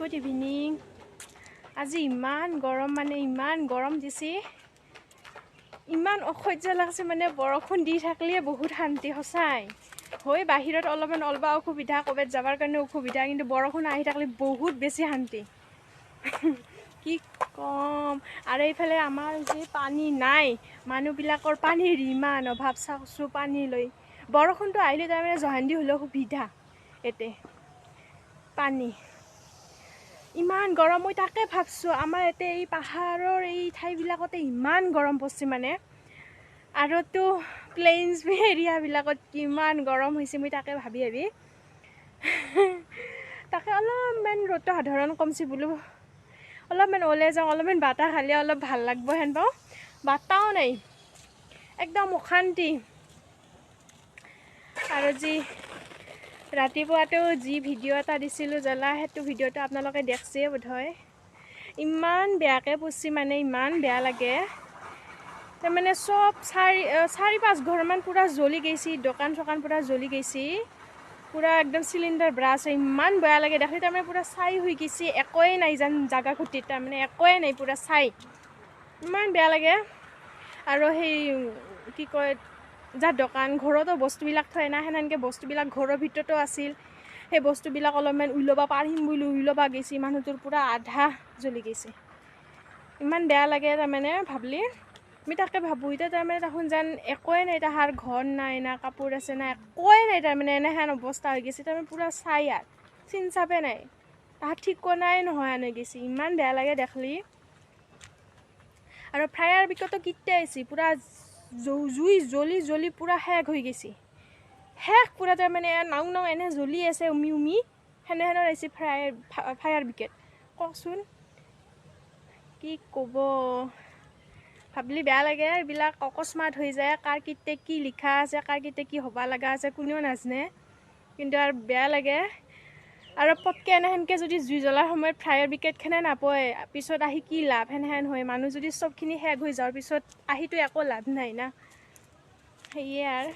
Good evening. আজি ইমান গৰম মানে ইমান গৰম দিছে, ইমান অসহ্য লাগছে মানে বৰষুণ দি থাকিলে বহুত শান্তি সঁচাই হয়। বাহিৰত অলপমান অলবা অসুবিধা, ক'ৰবাত যাবৰ কাৰণে অসুবিধা, কিন্তু বৰষুণ আহি থাকিলে বহুত বেছি শান্তি। কি কম। আৰু এইফালে আমাৰ যে পানী নাই, মানুহবিলাকৰ পানীৰ ইমান অভাৱ চাওকচোন। পানী লৈ বৰষুণটো আহিলে তাৰমানে জহান্দি হ'লেও সুবিধা। এতে পানী ইমান গৰম, মই তাকে ভাবছোঁ আমাৰ ইয়াতে এই পাহাৰৰ এই ঠাইবিলাকতে ইমান গৰম পৰছে মানে, আৰুতো প্লেইনছ এৰিয়াবিলাকত কিমান গৰম হৈছে মই তাকে ভাবি তাকে অলপমান ৰ'দটো সাধাৰণ কমছি বোলো, অলপমান ওলাই যাওঁ, অলপমান বতাহ খালে অলপ ভাল লাগব হেন পাওঁ। বতাহও নাই, একদম অশান্তি। আৰু যি ৰাতিপুৱাটো যি ভিডিঅ' এটা দিছিলোঁ জ্বলা, সেইটো ভিডিঅ'টো আপোনালোকে দেখছেই বোধহয়। ইমান বেয়াকৈ পৰছি মানে, ইমান বেয়া লাগে। তাৰমানে চব চাৰি পাঁচ ঘৰমান পূৰা জ্বলি গৈছি, দোকান চোকান পূৰা জ্বলি গৈছি, পূৰা একদম চিলিণ্ডাৰ ব্ৰাছ। ইমান বেয়া লাগে দেখি, তাৰমানে পূৰা ছাই হৈ গৈছে, একোৱেই নাই যেন জাগা খুটিত, তাৰমানে একোৱেই নাই, পূৰা ছাই। ইমান বেয়া লাগে। আৰু সেই কি কয়, যাৰ দোকান ঘৰতো বস্তুবিলাক থয় না, সেনেকৈ বস্তুবিলাক ঘৰৰ ভিতৰতো আছিল, সেই বস্তুবিলাক অলপমান ওলাব পাৰিম বুলি ওলাব গৈছে, মানুহটোৰ পূৰা আধা জ্বলি গৈছে। ইমান বেয়া লাগে তাৰমানে ভাবলি। আমি তাকে ভাবোঁ এতিয়া তাৰমানে দেখোন যেন একোৱেই নাই, তাহাৰ ঘৰ নাই, না কাপোৰ আছে, না একোৱেই নাই, তাৰমানে এনেহেন অৱস্থা হৈ গৈছে। তাৰমানে পূৰা ছাই আৰু চিন চাপে নাই, তাহাৰ ঠিকনাই নহয় আনি গৈছে। ইমান বেয়া লাগে দেখলি। আৰু ফায়াৰ ব্ৰিগেডটো কেতিয়া আহিছে, পূৰা জুই জ্বলি জ্বলি পূৰা শেষ হৈ গৈছে, শেষ পূৰা। তাৰমানে নাও নাও এনে জ্বলি আছে উমি উমি, সেনেহেনৰ আহিছে ফায়াৰ ব্ৰিগেড। কওকচোন কি ক'ব, ভাবলি বেয়া লাগে। এইবিলাক অকস্মাত হৈ যায়, কাৰ কেতিয়া কি লিখা আছে, কাৰ কেতিয়া কি হ'ব লগা আছে কোনেও নাজানে, কিন্তু আৰু বেয়া লাগে। আৰু পটকৈ এনেহেনকৈ যদি জুই জ্বলাৰ সময়ত ফায়াৰ ব্ৰিগেডখনে নাপয়, পিছত আহি কি লাভ, সেনেহেন হয়। মানুহ যদি চবখিনি শেষ হৈ যোৱাৰ পিছত আহিতো একো লাভ নাই না, সেয়ে আৰু।